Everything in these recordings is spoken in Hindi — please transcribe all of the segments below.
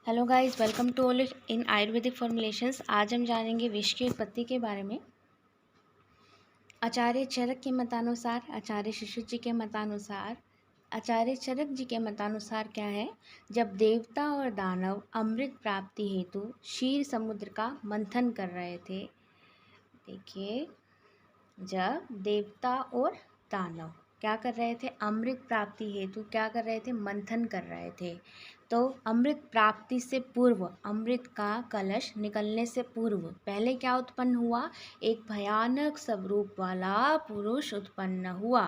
Hello guys, welcome to all in Ayurvedic formulations. आज हम जानेंगे विष की उत्पत्ति के बारे में। आचार्य चरक के मतानुसार, आचार्य शिशु जी के मतानुसार, आचार्य चरक जी के मतानुसार क्या है, जब देवता और दानव अमृत प्राप्ति हेतु क्षीर समुद्र का मंथन कर रहे थे। देखिए, जब देवता और दानव क्या कर रहे थे, अमृत प्राप्ति हेतु क्या कर रहे थे, मंथन कर रहे थे। तो अमृत प्राप्ति से पूर्व, अमृत का कलश निकलने से पूर्व पहले क्या उत्पन्न हुआ, एक भयानक स्वरूप वाला पुरुष उत्पन्न हुआ।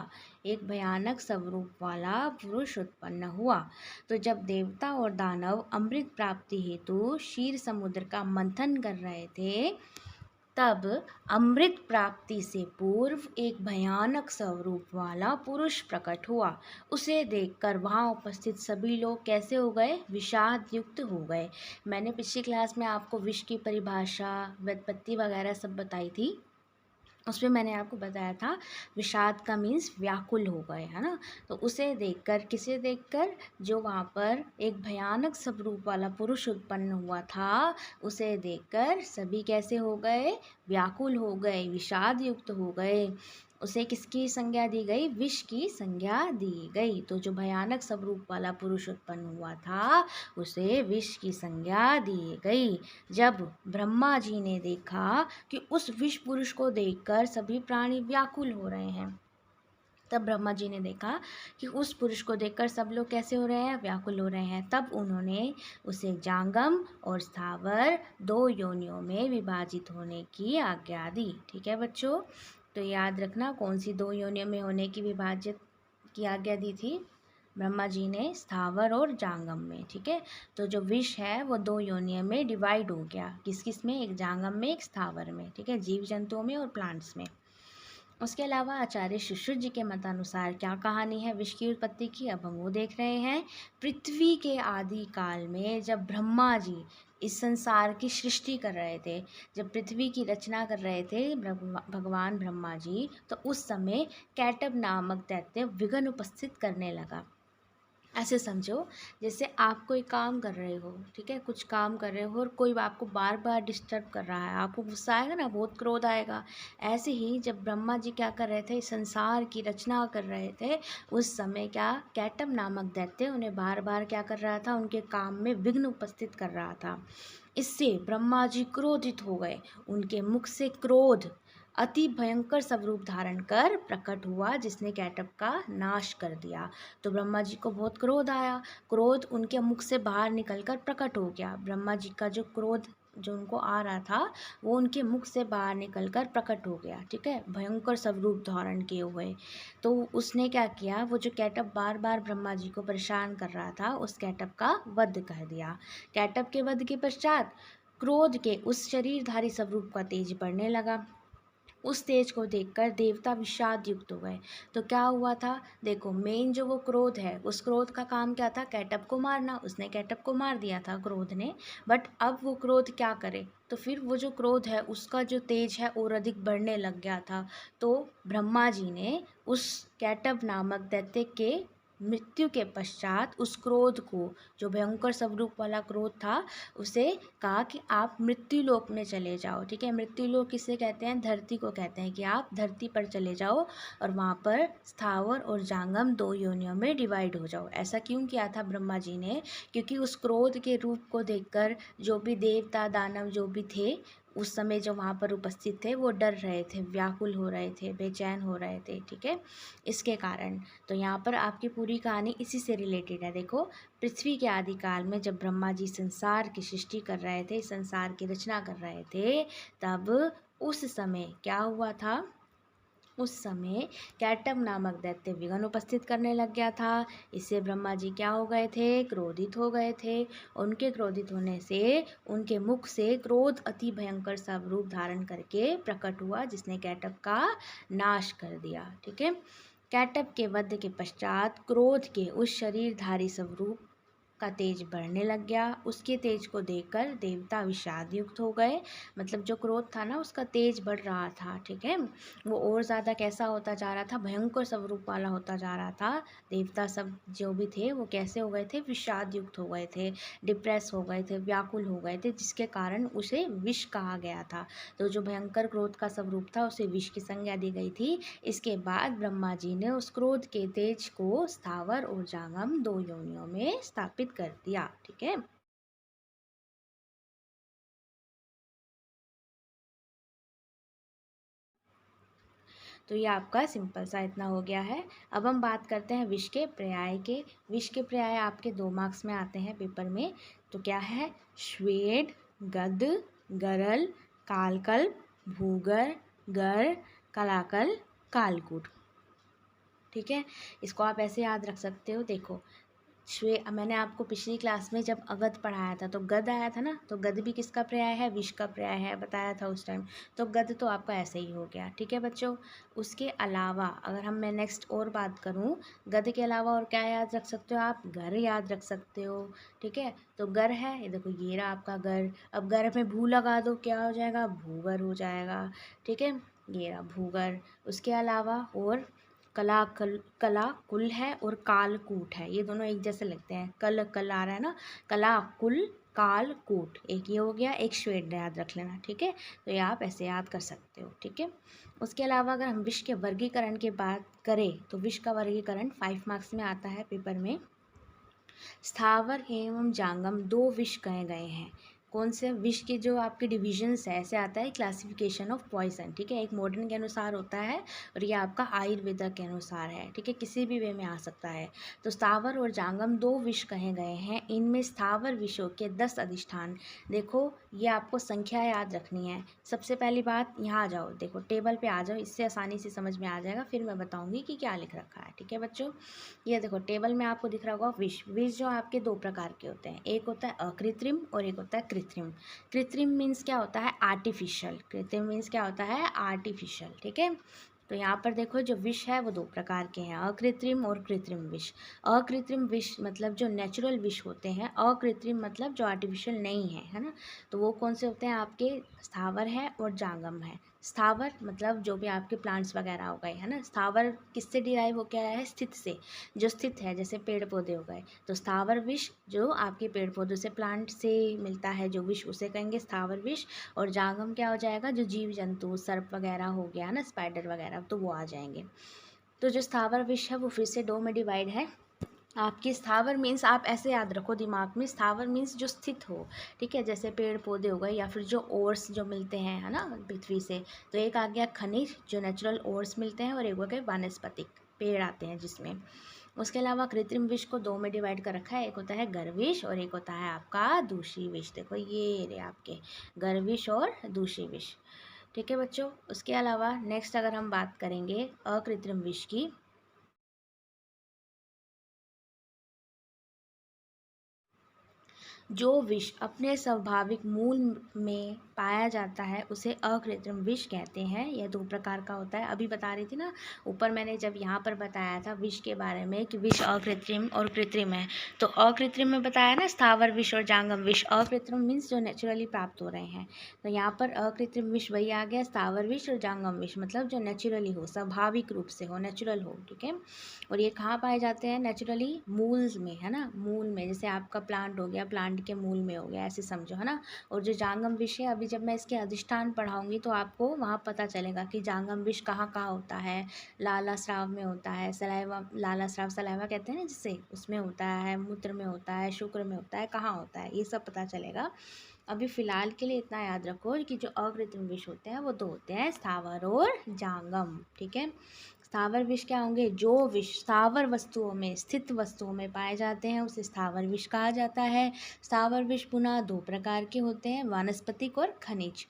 एक भयानक स्वरूप वाला पुरुष उत्पन्न हुआ। तो जब देवता और दानव अमृत प्राप्ति हेतु क्षीर समुद्र का मंथन कर रहे थे, तब अमृत प्राप्ति से पूर्व एक भयानक स्वरूप वाला पुरुष प्रकट हुआ। उसे देखकर वहाँ उपस्थित सभी लोग कैसे हो गए, विषाद युक्त हो गए। मैंने पिछली क्लास में आपको विष की परिभाषा, व्युत्पत्ति वगैरह सब बताई थी। उसमें मैंने आपको बताया था विषाद का मीन्स व्याकुल हो गए, है ना। तो उसे देखकर, किसे देखकर, जो वहाँ पर एक भयानक स्वरूप वाला पुरुष उत्पन्न हुआ था, उसे देखकर सभी कैसे हो गए, व्याकुल हो गए, विषाद युक्त हो गए। उसे किसकी संज्ञा दी गई, विष की संज्ञा दी गई। तो जो भयानक स्वरूप वाला पुरुष उत्पन्न हुआ था, उसे विष की संज्ञा दी गई। जब ब्रह्मा जी ने देखा कि उस विष पुरुष को देखकर सभी प्राणी व्याकुल हो रहे हैं, तब ब्रह्मा जी ने देखा कि उस पुरुष को देखकर सब लोग कैसे हो रहे हैं, व्याकुल हो रहे हैं। तब उन्होंने उसे जांगम और स्थावर दो योनियों में विभाजित होने की आज्ञा दी। ठीक है बच्चों, तो याद रखना कौन सी दो योनियों में होने की विभाजित की आज्ञा दी थी, ब्रह्मा जी ने स्थावर और जांगम में। ठीक है, तो जो विष है वो दो योनियों में डिवाइड हो गया, किस किस में, एक जांगम में, एक स्थावर में। ठीक है, जीव जंतुओं में और प्लांट्स में। उसके अलावा आचार्य शिशु जी के मतानुसार क्या कहानी है विष की उत्पत्ति की, अब हम वो देख रहे हैं। पृथ्वी के आदि काल में जब ब्रह्मा जी इस संसार की सृष्टि कर रहे थे, जब पृथ्वी की रचना कर रहे थे भगवान ब्रह्मा जी, तो उस समय कैटब नामक दैत्य विघ्न उपस्थित करने लगा। ऐसे समझो जैसे आप कोई काम कर रहे हो, ठीक है, कुछ काम कर रहे हो और कोई आपको बार बार डिस्टर्ब कर रहा है, आपको गुस्सा आएगा ना, बहुत क्रोध आएगा। ऐसे ही जब ब्रह्मा जी क्या कर रहे थे, संसार की रचना कर रहे थे, उस समय क्या कैटब नामक दैत्य उन्हें बार बार क्या कर रहा था, उनके काम में विघ्न उपस्थित कर रहा था। इससे ब्रह्मा जी क्रोधित हो गए। उनके मुख से क्रोध अति भयंकर स्वरूप धारण कर प्रकट हुआ, जिसने कैटब का नाश कर दिया। तो ब्रह्मा जी को बहुत क्रोध आया। क्रोध उनके मुख से बाहर निकलकर प्रकट हो गया। ब्रह्मा जी का जो क्रोध जो उनको आ रहा था, वो उनके मुख से बाहर निकलकर प्रकट हो गया। ठीक है, भयंकर स्वरूप धारण किए हुए। तो उसने क्या किया, वो जो कैटब बार बार ब्रह्मा जी को परेशान कर रहा था, उस कैटब का वध कर दिया। कैटब के वध के पश्चात क्रोध के उस शरीरधारी स्वरूप का तेज बढ़ने लगा। उस तेज को देखकर देवता विषाद युक्त हो गए। तो क्या हुआ था, देखो, मेन जो वो क्रोध है, उस क्रोध का काम क्या था, कैटब को मारना। उसने कैटब को मार दिया था क्रोध ने। बट अब वो क्रोध क्या करे, तो फिर वो जो क्रोध है उसका जो तेज है और अधिक बढ़ने लग गया था। तो ब्रह्मा जी ने उस कैटब नामक दैत्य के मृत्यु के पश्चात उस क्रोध को, जो भयंकर स्वरूप वाला क्रोध था, उसे कहा कि आप मृत्यु लोक में चले जाओ। ठीक है, मृत्यु लोक किसे कहते हैं, धरती को कहते हैं, कि आप धरती पर चले जाओ और वहाँ पर स्थावर और जांगम दो योनियों में डिवाइड हो जाओ। ऐसा क्यों किया था ब्रह्मा जी ने, क्योंकि उस क्रोध के रूप को देखकर जो भी देवता दानव जो भी थे उस समय जो वहाँ पर उपस्थित थे, वो डर रहे थे, व्याकुल हो रहे थे, बेचैन हो रहे थे। ठीक है, इसके कारण। तो यहाँ पर आपकी पूरी कहानी इसी से रिलेटेड है। देखो, पृथ्वी के आदिकाल में जब ब्रह्मा जी संसार की सृष्टि कर रहे थे, संसार की रचना कर रहे थे, तब उस समय क्या हुआ था, उस समय कैटब नामक दैत्य विघ्न उपस्थित करने लग गया था। इससे ब्रह्मा जी क्या हो गए थे, क्रोधित हो गए थे। उनके क्रोधित होने से उनके मुख से क्रोध अति भयंकर स्वरूप धारण करके प्रकट हुआ, जिसने कैटब का नाश कर दिया। ठीक है, कैटब के वध के पश्चात क्रोध के उस शरीरधारी स्वरूप का तेज बढ़ने लग गया। उसके तेज को देखकर देवता विषाद युक्त हो गए। मतलब जो क्रोध था ना उसका तेज बढ़ रहा था, ठीक है, वो और ज़्यादा कैसा होता जा रहा था, भयंकर स्वरूप वाला होता जा रहा था। देवता सब जो भी थे वो कैसे हो गए थे, विषाद युक्त हो गए थे, डिप्रेस हो गए थे, व्याकुल हो गए थे, जिसके कारण उसे विष कहा गया था। तो जो भयंकर क्रोध का स्वरूप था उसे विष की संज्ञा दी गई थी। इसके बाद ब्रह्मा जी ने उस क्रोध के तेज को स्थावर और जांगम दो योनियों में स्थापित कर दिया, ठीक है। तो ये आपका सिंपल सा इतना हो गया है। अब हम बात करते हैं विष के पर्याय के। विष के पर्याय आपके 2 मार्क्स में आते हैं पेपर में। तो क्या है, श्वेड, गद, गरल, कालकल, भूगर, गर, कलाकल, कालकूट, ठीक है। इसको आप ऐसे याद रख सकते हो। देखो, मैंने आपको पिछली क्लास में जब अगध पढ़ाया था तो गद आया था ना, तो गद भी किसका पर्याय है, विष का पर्याय है, बताया था उस टाइम। तो गद तो आपका ऐसे ही हो गया, ठीक है बच्चों। उसके अलावा अगर मैं नेक्स्ट और बात करूं, गद के अलावा और क्या याद रख सकते हो आप, घर याद रख सकते हो, ठीक है। तो घर है, ये देखो ये रहा आपका घर। अब घर में भू लगा दो, क्या हो जाएगा, भूगर हो जाएगा, ठीक है, ये रहा भूगर। उसके अलावा और कला कुल है और कालकूट है, ये दोनों एक जैसे लगते हैं, कल कल आ रहा है ना, कला कुल कालकूट, एक ये हो गया, एक श्वेड याद रख लेना, ठीक है। तो ये आप ऐसे याद कर सकते हो, ठीक है। उसके अलावा अगर हम विष के वर्गीकरण की बात करें तो विष का वर्गीकरण 5 मार्क्स में आता है पेपर में। स्थावर एवं जांगम 2 विष कहे गए हैं। कौन से विष के जो आपके डिविजन्स है, ऐसे आता है क्लासिफिकेशन ऑफ पॉइजन, ठीक है। एक मॉडर्न के अनुसार होता है और ये आपका आयुर्वेदा के अनुसार है, ठीक है, किसी भी वे में आ सकता है। तो स्थावर और जांगम 2 विष कहे गए हैं। इनमें स्थावर विषों के 10 अधिष्ठान। देखो ये आपको संख्या याद रखनी है। सबसे पहली बात, यहाँ आ जाओ, देखो टेबल पे आ जाओ, इससे आसानी से समझ में आ जाएगा, फिर मैं बताऊंगी कि क्या लिख रखा है, ठीक है बच्चों। ये देखो टेबल में आपको दिख रहा होगा विष। विष जो आपके 2 प्रकार के होते हैं, एक होता है अकृत्रिम और एक होता है कृत्रिम। कृत्रिम मीन्स क्या होता है, आर्टिफिशियल। कृत्रिम मीन्स क्या होता है, आर्टिफिशियल, ठीक है। तो यहाँ पर देखो जो विष है वो 2 प्रकार के हैं, अकृत्रिम और कृत्रिम विष। अकृत्रिम विष मतलब जो नेचुरल विष होते हैं, अकृत्रिम मतलब जो आर्टिफिशियल नहीं है ना। तो वो कौन से होते हैं आपके, स्थावर है और जांगम है। स्थावर मतलब जो भी आपके प्लांट्स वगैरह हो गए, है ना। स्थावर किससे डिराइव होकर आया है, स्थित से, जो स्थित है, जैसे पेड़ पौधे हो गए। तो स्थावर विष जो आपके पेड़ पौधों से, प्लांट से मिलता है जो विष, उसे कहेंगे स्थावर विष। और जांगम क्या हो जाएगा, जो जीव जंतु, सर्प वगैरह हो गया ना, स्पाइडर वगैरह, तो वो आ जाएंगे। तो जो स्थावर विष है वो फिर से 2 में डिवाइड है। आपके स्थावर मीन्स आप ऐसे याद रखो दिमाग में, स्थावर मीन्स जो स्थित हो, ठीक है, जैसे पेड़ पौधे हो गए या फिर जो ओर्स जो मिलते हैं, है ना, पृथ्वी से। तो एक आ गया खनिज, जो नेचुरल ओर्स मिलते हैं, और एक हो गए वानस्पतिक पेड़ आते हैं जिसमें। उसके अलावा कृत्रिम विष को 2 में डिवाइड कर रखा है, एक होता है गर्विष और एक होता है आपका दूषी विष। देखो ये रहे आपके गर्विष और दूषी विष, ठीक है बच्चों। उसके अलावा नेक्स्ट अगर हम बात करेंगे अकृत्रिम विष की, जो विष अपने स्वाभाविक मूल में पाया जाता है उसे अकृत्रिम विष कहते हैं। यह 2 प्रकार का होता है। अभी बता रही थी ना ऊपर, मैंने जब यहाँ पर बताया था विष के बारे में कि विष अकृत्रिम और कृत्रिम है, तो अकृत्रिम में बताया ना स्थावर विष और जांगम विष। अकृत्रिम मीन्स जो नेचुरली प्राप्त हो रहे हैं। तो यहाँ पर अकृत्रिम विष वही आ गया, स्थावर विष और जांगम विष, मतलब जो नेचुरली हो, स्वाभाविक रूप से हो, नेचुरल हो, ठीक है। और ये कहाँ पाए जाते हैं, नेचुरली मूल्स में, है ना, मूल में, जैसे आपका प्लांट हो गया, प्लांट के मूल में हो गया, ऐसे समझो, है ना। और जो जांगम विष है, अभी जब मैं इसके अधिष्ठान पढ़ाऊंगी तो आपको वहाँ पता चलेगा कि जांगम विष कहाँ कहाँ होता है। लाला स्राव में होता है, सलाइवा, लाला स्राव सलाइवा कहते हैं ना जिससे, उसमें होता है, मूत्र में होता है, शुक्र में होता है, कहाँ होता है, ये सब पता चलेगा। अभी फ़िलहाल के लिए इतना याद रखो कि जो अकृत्रिम विष होते हैं वो 2 होते हैं, स्थावर और जांगम, ठीक है। स्थावर विष क्या होंगे, जो विष स्थावर वस्तुओं में, स्थित वस्तुओं में पाए जाते हैं उसे स्थावर विष कहा जाता है। स्थावर विष पुनः 2 प्रकार के होते हैं, वानस्पतिक और खनिज।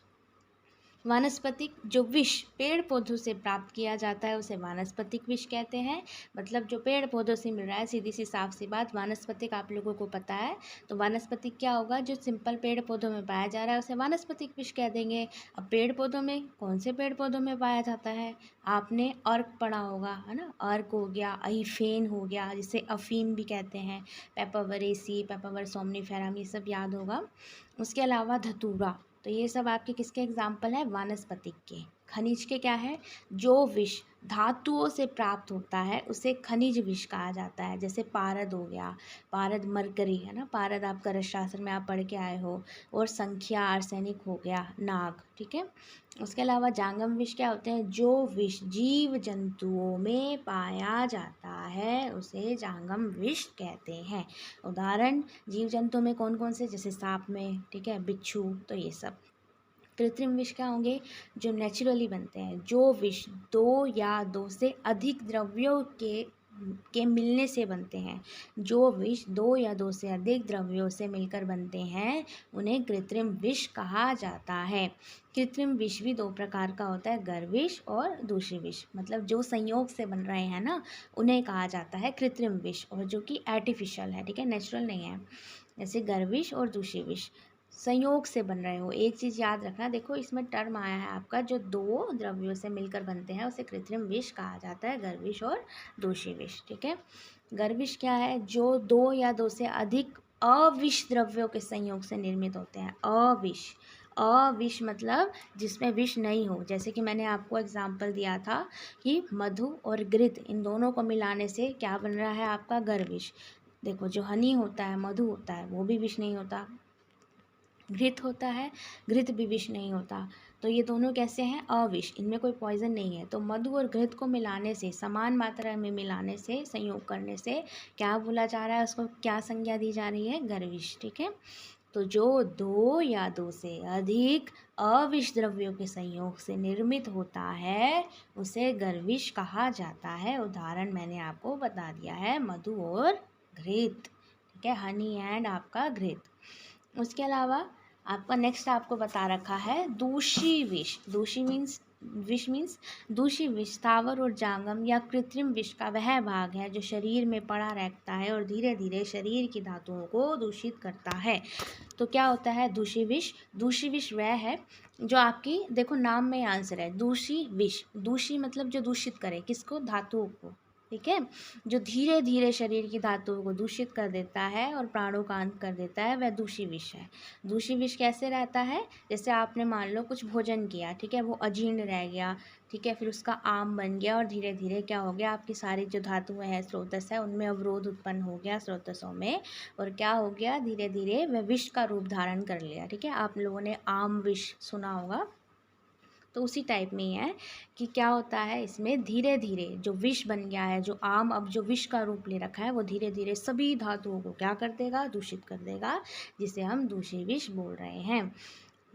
वानस्पतिक जो विष पेड़ पौधों से प्राप्त किया जाता है उसे वानस्पतिक विष कहते हैं। मतलब जो पेड़ पौधों से मिल रहा है, सीधी सी साफ सी बात। वानस्पतिक आप लोगों को पता है, तो वानस्पतिक क्या होगा? जो सिंपल पेड़ पौधों में पाया जा रहा है उसे वानस्पतिक विष कह देंगे। अब पेड़ पौधों में कौन से पेड़ पौधों में पाया जाता है? आपने अर्क पढ़ा होगा, है ना। अर्क हो गया, अहिफेन हो गया, जिसे अफीम भी कहते हैं, पेपरवरेसी, पेपरवर सोमनीफेरम, ये सब याद होगा। उसके अलावा धतूरा, तो ये सब आपके किसके एग्जाम्पल है? वानस्पतिक के। खनिज के क्या है? जो विष धातुओं से प्राप्त होता है उसे खनिज विष कहा जाता है। जैसे पारद हो गया, पारद मरकरी, है ना, पारद आपका रसशास्त्र में आप पढ़ के आए हो। और संख्या आर्सेनिक हो गया, नाग, ठीक है। उसके अलावा जांगम विष क्या होते हैं? जो विष जीव जंतुओं में पाया जाता है उसे जांगम विष कहते हैं। उदाहरण जीव जंतुओं में कौन कौन से? जैसे सांप में, ठीक है, बिच्छू, तो ये सब। कृत्रिम विष क्या होंगे? जो नेचुरली बनते हैं। जो विष दो या दो से अधिक द्रव्यों के मिलने से बनते हैं। जो विष दो या दो से अधिक द्रव्यों से मिलकर बनते हैं उन्हें कृत्रिम विष कहा जाता है। कृत्रिम विष भी दो प्रकार का होता है, गर्विष और दूषी विष। मतलब जो संयोग से बन रहे हैं ना, उन्हें कहा जाता है कृत्रिम विष, और जो कि आर्टिफिशियल है, ठीक है, नेचुरल नहीं है। जैसे गर्विष और दूषी विष संयोग से बन रहे हो। एक चीज़ याद रखना, देखो इसमें टर्म आया है आपका, जो दो द्रव्यों से मिलकर बनते हैं उसे कृत्रिम विष कहा जाता है, गर्विष और दूषी विष, ठीक है। गर्विष क्या है? जो दो या दो से अधिक अविष द्रव्यों के संयोग से निर्मित होते हैं। अविष, अविष मतलब जिसमें विष नहीं हो। जैसे कि मैंने आपको एग्जाम्पल दिया था कि मधु और घृत, इन दोनों को मिलाने से क्या बन रहा है आपका? गर्विष। देखो जो हनी होता है, मधु होता है, वो भी विष नहीं होता। घृत होता है, घृत भी विष नहीं होता। तो ये दोनों कैसे हैं? अविष, इनमें कोई पॉइजन नहीं है। तो मधु और घृत को मिलाने से, समान मात्रा में मिलाने से, संयोग करने से क्या बोला जा रहा है? उसको क्या संज्ञा दी जा रही है? गर्विष, ठीक है। तो जो दो या दो से अधिक अविष द्रव्यों के संयोग से निर्मित होता है उसे गर्विष कहा जाता है। उदाहरण मैंने आपको बता दिया है, मधु और घृत, ठीक है, हनी एंड आपका घृत। उसके अलावा आपका नेक्स्ट आपको बता रखा है दूषी विष। दूषी मीन्स, विष मीन्स दूषी विष स्थावर और जांगम या कृत्रिम विष का वह भाग है जो शरीर में पड़ा रहता है और धीरे धीरे शरीर की धातुओं को दूषित करता है। तो क्या होता है दूषी विष? दूषी विष वह है जो आपकी, देखो नाम में आंसर है, दूषी विष। दूषी मतलब जो दूषित करे, किसको? धातुओं को, ठीक है। जो धीरे धीरे शरीर की धातुओं को दूषित कर देता है और प्राणों का अंत कर देता है, वह दूषी विष है। दूषी विष कैसे रहता है? जैसे आपने मान लो कुछ भोजन किया, ठीक है, वो अजीर्ण रह गया, ठीक है, फिर उसका आम बन गया और धीरे धीरे क्या हो गया? आपकी सारी जो धातुएं हैं, स्रोतस है, उनमें अवरोध उत्पन्न हो गया स्रोतसों में, और क्या हो गया? धीरे धीरे वह विष का रूप धारण कर लिया, ठीक है। आप लोगों ने आम विष सुना होगा, तो उसी टाइप में ही है कि क्या होता है इसमें, धीरे धीरे जो विष बन गया है, जो आम अब जो विष का रूप ले रखा है, वो धीरे धीरे सभी धातुओं को क्या कर देगा? दूषित कर देगा, जिसे हम दूषी विष बोल रहे हैं।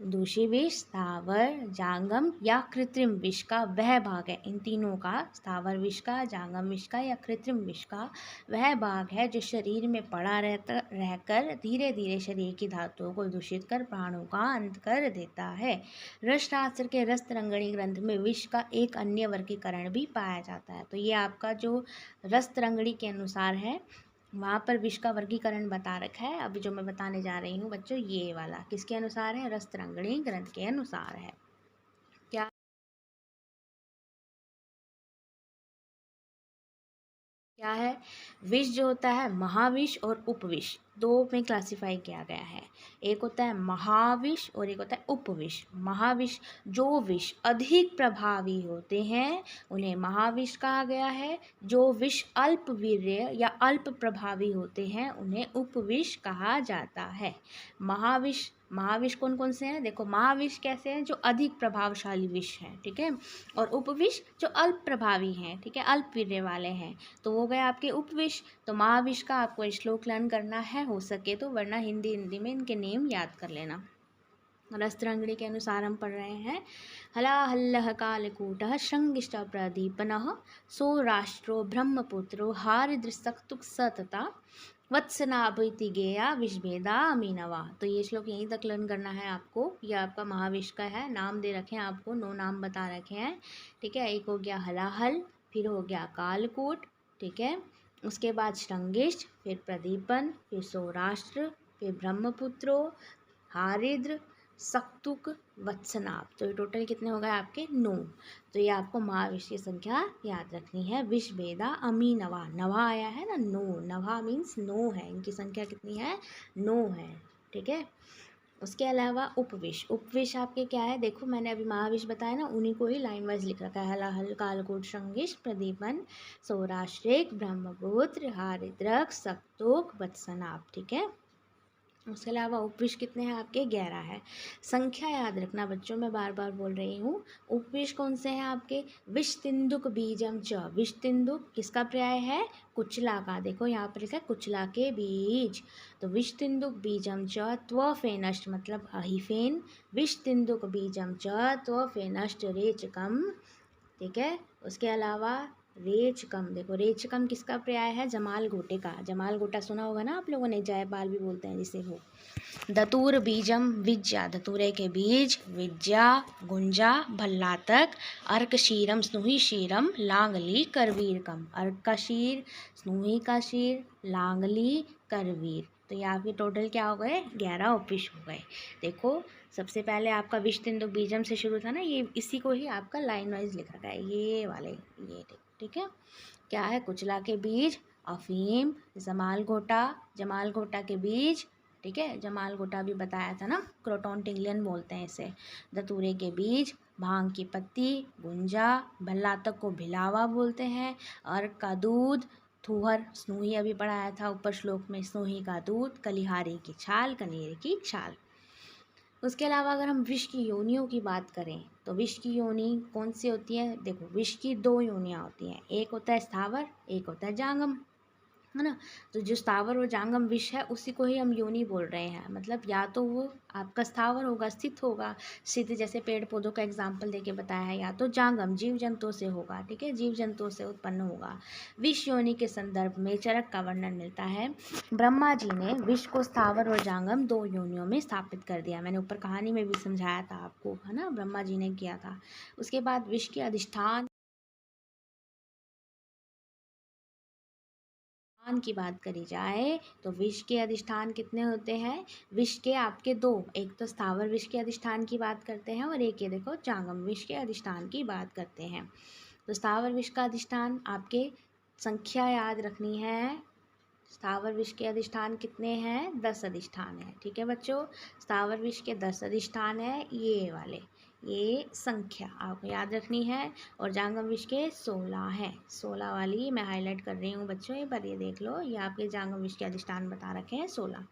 दूषी विष स्थावर, जांगम या कृत्रिम विष का वह भाग है। इन तीनों का, स्थावर विष का, जांगम विष का या कृत्रिम विष का वह भाग है जो शरीर में पड़ा रहकर धीरे धीरे शरीर की धातुओं को दूषित कर प्राणों का अंत कर देता है। रसशास्त्र के रस तरंगिणी ग्रंथ में विष का एक अन्य वर्गीकरण भी पाया जाता है। तो ये आपका जो रस तरंगिणी के अनुसार है, वहाँ पर विष का वर्गीकरण बता रखा है। अभी जो मैं बताने जा रही हूँ बच्चों, ये वाला किसके अनुसार है? रस तरंगिणी ग्रंथ के अनुसार है। क्या क्या है? विष जो होता है महाविष और उपविष, दो में क्लासिफाई किया गया है। एक होता है महाविष और एक होता है उपविष। महाविष, जो विष अधिक प्रभावी होते हैं उन्हें महाविष कहा गया है। जो विष अल्प वीर्य या अल्प प्रभावी होते हैं उन्हें उपविष कहा जाता है। महाविष, महाविष कौन कौन से हैं? देखो महाविष कैसे हैं? जो अधिक प्रभावशाली विष हैं, ठीक है, और उपविष जो अल्प प्रभावी हैं, ठीक है, अल्प वीर्य वाले हैं। तो वो गए आपके उपविष। तो महाविष का आपको श्लोक लर्न करना है हो सके तो, वरना हिंदी में इनके नेम याद कर लेना। रस तरंगिणी के अनुसार हम पढ़ रहे हैं, हलाहल्लह कालकूटः शृंगिष्ट प्रदीपनः सो राष्ट्रो ब्रह्मपुत्रो हारिदृक्तुक् सतता वत्सनाभ इति गेया विषभेदा अमीनवा। तो ये श्लोक यहीं तक लर्न करना है आपको। ये आपका महाविष का है, नाम दे रखे हैं आपको, 9 नाम बता रखे हैं, ठीक है। एक हो गया हलाहल, फिर हो गया कालकूट, ठीक है। उसके बाद श्रृंगिष्ठ, फिर प्रदीपन, फिर सौराष्ट्र, फिर ब्रह्मपुत्रो, हारिद्र, सक्तुक, वत्सनाभ। तो ये टोटल कितने हो गए आपके 9। तो ये आपको महाविष की संख्या याद रखनी है। विष भेदा अमी नवा, नवा आया है ना 9, नवा मीन्स 9 है, इनकी संख्या कितनी है 9 है, ठीक है। उसके अलावा उपविष, उपविष आपके क्या है, देखो मैंने अभी महाविष बताया ना, उन्हीं को ही लाइन वाइज लिख रखा है। हलाहल, कालकूट, श्रृंगिष्ठ, प्रदीपन, सौराष्ट्रिक, ब्रह्मपुत्र, हारिद्रक, सक्तुक, वत्सनाभ, ठीक है। उसके अलावा उपविष कितने हैं आपके 11 है। संख्या याद रखना बच्चों, मैं बार बार बोल रही हूँ। उपविष कौन से हैं आपके, विषतिंदुक बीजम च, विषतिंदुक किसका पर्याय है, कुचला का। देखो यहाँ पर लिखा है कुचला के बीज, तो विषतिंदुक बीजम च त्वफेनष्ट मतलब अहिफेन, विषतिंदुक बीजम च त्वफेनष्ट रेचकम, ठीक है। उसके अलावा रेचकम, देखो रेचकम किसका पर्याय है, जमाल घोटे का। जमाल घोटा सुना होगा ना आप लोगों ने, जयपाल भी बोलते हैं जिसे वो। दतूर बीजम विज्जा, धतूरे के बीज, विज्जा, गुंजा, भल्लातक, अर्क शीरम, स्नुही शीरम, लांगली, करवीरकम। अर्क का शीर, स्नुही का शीर, लांगली, करवीर। तो ये आपके टोटल क्या हो गए 11 उपविष हो गए। देखो सबसे पहले आपका विषतिंदुक बीजम से शुरू था ना, ये इसी को ही आपका लाइन वाइज लिख रखा है, ये वाले, ये ठीक है। क्या है, कुचला के बीज अफीम, जमाल घोटा, जमाल घोटा के बीज, ठीक है, जमाल घोटा भी बताया था ना, क्रोटोन टिंगलियन बोलते हैं इसे। दतूरे के बीज, भांग की पत्ती, गुंजा, भल्लातक को भिलावा बोलते हैं, अर्क का दूध, थूहर, स्नूही अभी पढ़ाया था ऊपर श्लोक में, स्नूही का दूध, कलिहारी की छाल, कनेर की छाल। उसके अलावा अगर हम विष की योनियों की बात करें तो विष की योनि कौन सी होती है, देखो विष की 2 योनियाँ होती हैं, एक होता है स्थावर, एक होता है जांगम, है ना। तो जो स्थावर और जांगम विष है उसी को ही हम योनि बोल रहे हैं। मतलब या तो वो आपका स्थावर होगा, स्थित होगा, स्थित जैसे पेड़ पौधों का एग्जाम्पल देके बताया है, या तो जांगम जीव जंतुओं से होगा, ठीक है, जीव जंतुओं से उत्पन्न होगा। विष योनि के संदर्भ में चरक का वर्णन मिलता है। ब्रह्मा जी ने विष को स्थावर और जांगम 2 योनियों में स्थापित कर दिया। मैंने ऊपर कहानी में भी समझाया था आपको, है ना, ब्रह्मा जी ने किया था। उसके बाद विष के अधिष्ठान की बात करी जाए तो विष के अधिष्ठान कितने होते हैं, विष के आपके 2, एक तो स्थावर विष के अधिष्ठान की बात करते हैं और एक ये देखो जांगम विष के अधिष्ठान की बात करते हैं। तो स्थावर विष का अधिष्ठान आपके संख्या याद रखनी है। स्थावर विष के अधिष्ठान कितने हैं, 10 अधिष्ठान है, ठीक है बच्चों। स्थावर विष के 10 अधिष्ठान है, ये वाले, ये संख्या आपको याद रखनी है। और जांगम विष के 16 है, 16 वाली मैं हाईलाइट कर रही हूँ बच्चों, एक बार ये देख लो, ये आपके जांगम विष के अधिष्ठान बता रखे हैं 16।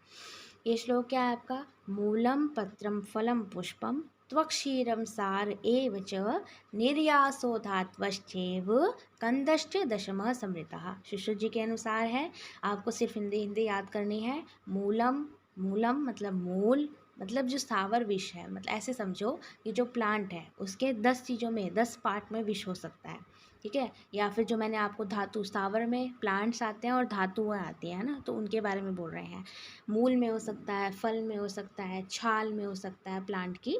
ये श्लोक क्या है आपका, मूलम पत्रम फलम पुष्पम त्वक्षीरम सार एव च निर्यासो धात्वश्चैव कंदश्च दशमः समृतः। शिशु जी के अनुसार है, आपको सिर्फ हिंदी याद करनी है। मूलम, मूलम मतलब मूल, मतलब जो स्थावर विष है, मतलब ऐसे समझो कि जो प्लांट है उसके 10 चीज़ों में 10 पार्ट में विष हो सकता है, ठीक है। या फिर जो मैंने आपको धातु, स्थावर में प्लांट्स आते हैं और धातुएं आती हैं ना, तो उनके बारे में बोल रहे हैं। मूल में हो सकता है, फल में हो सकता है, छाल में हो सकता है प्लांट की,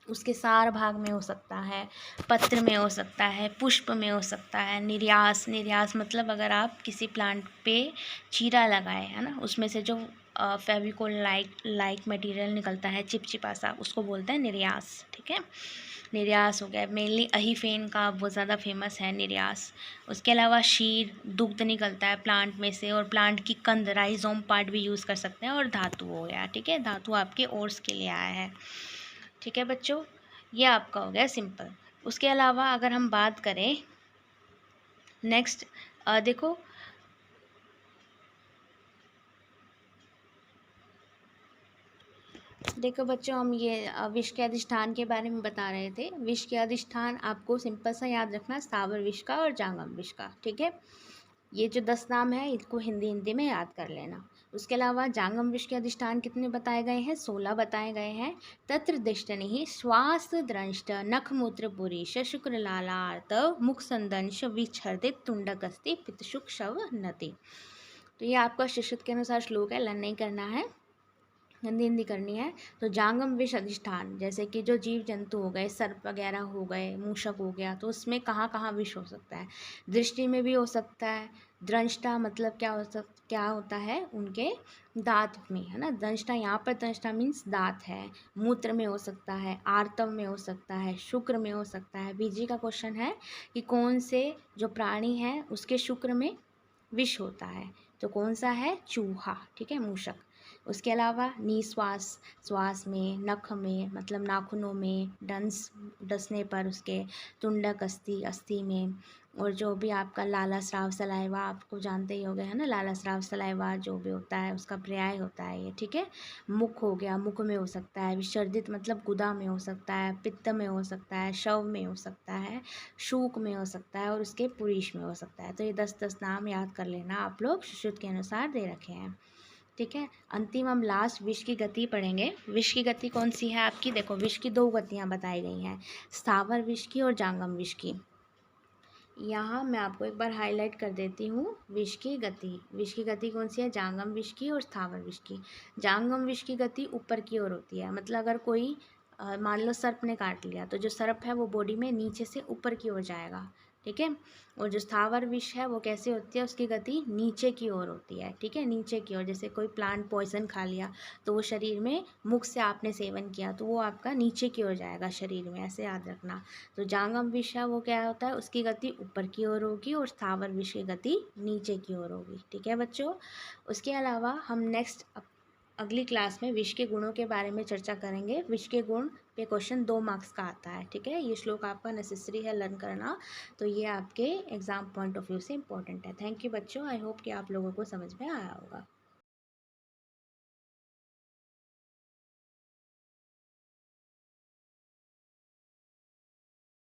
उसके सार भाग में हो सकता है, पत्र में हो सकता है, पुष्प में हो सकता है, निर्यास, निर्यास मतलब अगर आप किसी प्लांट पे चीरा लगाए, है ना, उसमें से जो फेविकोल लाइक मटेरियल निकलता है चिपचिपा सा, उसको बोलते हैं निर्यास, ठीक है। निर्यास हो गया, मेनली अहीफेन का बहुत ज़्यादा फेमस है निर्यास। उसके अलावा शीर, दुग्ध निकलता है प्लांट में से, और प्लांट की कंद, राइजोम पार्ट भी यूज़ कर सकते हैं। और धातु हो गया, ठीक है, धातु आपके ओर्स के लिए आया है, ठीक है बच्चों, ये आपका हो गया सिंपल। उसके अलावा अगर हम बात करें नेक्स्ट, देखो बच्चों, हम ये विष के अधिष्ठान के बारे में बता रहे थे। विष के अधिष्ठान आपको सिंपल सा याद रखना, स्थावर विष का और जांगम विष का, ठीक है। ये जो 10 नाम है इनको हिंदी में याद कर लेना। उसके अलावा जांगम विष के अधिष्ठान कितने बताए गए हैं, 16 बताए गए हैं। तत्र दिष्टनि श्वास द्रंष्ट नखमूत्र पुरीश शुक्र लालार्त मुख संदंश विच्छर्दित तुंडकस्ति पितशुक शव नति। तो ये आपका शिक्षित के अनुसार श्लोक है, लर्न नहीं करना है, हिंदी हिंदी करनी है। तो जांगम विष अधिष्ठान, जैसे कि जो जीव जंतु हो गए, सर्प वगैरह हो गए, मूषक हो गया, तो उसमें कहाँ कहाँ विष हो सकता है? दृष्टि में भी हो सकता है। दंष्टा मतलब क्या होता है? उनके दांत में, है ना। दंष्टा, यहाँ पर दंष्टा मीन्स दांत है। मूत्र में हो सकता है, आर्तव में हो सकता है, शुक्र में हो सकता है। बीजी का क्वेश्चन है कि कौन से जो प्राणी है उसके शुक्र में विष होता है, तो कौन सा है? चूहा, ठीक है, मूषक। उसके अलावा निश्वास, श्वास में, नख में मतलब नाखूनों में, डसने पर उसके, तुंडक अस्थि, अस्थि में, और जो भी आपका लाला स्राव सलाइवा, आपको जानते ही हो गए, है ना, लाला स्राव सलाइवा जो भी होता है उसका पर्याय होता है ये, ठीक है। मुख हो गया, मुख में हो सकता है। विसर्जित मतलब गुदा में हो सकता है, पित्त में हो सकता है, शव में हो सकता है, शूक में हो सकता है, और उसके पुरीश में हो सकता है। तो ये 10-10 नाम याद कर लेना आप लोग, सुश्रुत के अनुसार दे रखे हैं, ठीक है। अंतिम हम लास्ट विष की गति पढ़ेंगे। विष की गति कौन सी है आपकी? देखो, विष की 2 गतियाँ बताई गई हैं, स्थावर विष की और जांगम विष की। यहाँ मैं आपको एक बार हाईलाइट कर देती हूँ विष की गति। विष की गति कौन सी है? जांगम विष की और स्थावर विष की। जांगम विष की गति ऊपर की ओर होती है, मतलब अगर कोई मान लो सर्प ने काट लिया, तो जो सर्प है वो बॉडी में नीचे से ऊपर की ओर जाएगा, ठीक है। और जो स्थावर विष है वो कैसे होती है? उसकी गति नीचे की ओर होती है, ठीक है, नीचे की ओर। जैसे कोई प्लांट पॉइजन खा लिया तो वो शरीर में, मुख से आपने सेवन किया तो वो आपका नीचे की ओर जाएगा शरीर में, ऐसे याद रखना। तो जांगम विष है वो क्या होता है? उसकी गति ऊपर की ओर होगी, और स्थावर विष की गति नीचे की ओर होगी, ठीक है बच्चों। उसके अलावा हम नेक्स्ट अगली क्लास में विष के गुणों के बारे में चर्चा करेंगे। विष के गुण पे क्वेश्चन 2 मार्क्स का आता है, ठीक है। ये श्लोक आपका नेसेसरी है लर्न करना, तो ये आपके एग्जाम पॉइंट ऑफ व्यू से इंपॉर्टेंट है। थैंक यू बच्चों, आई होप कि आप लोगों को समझ में आया होगा।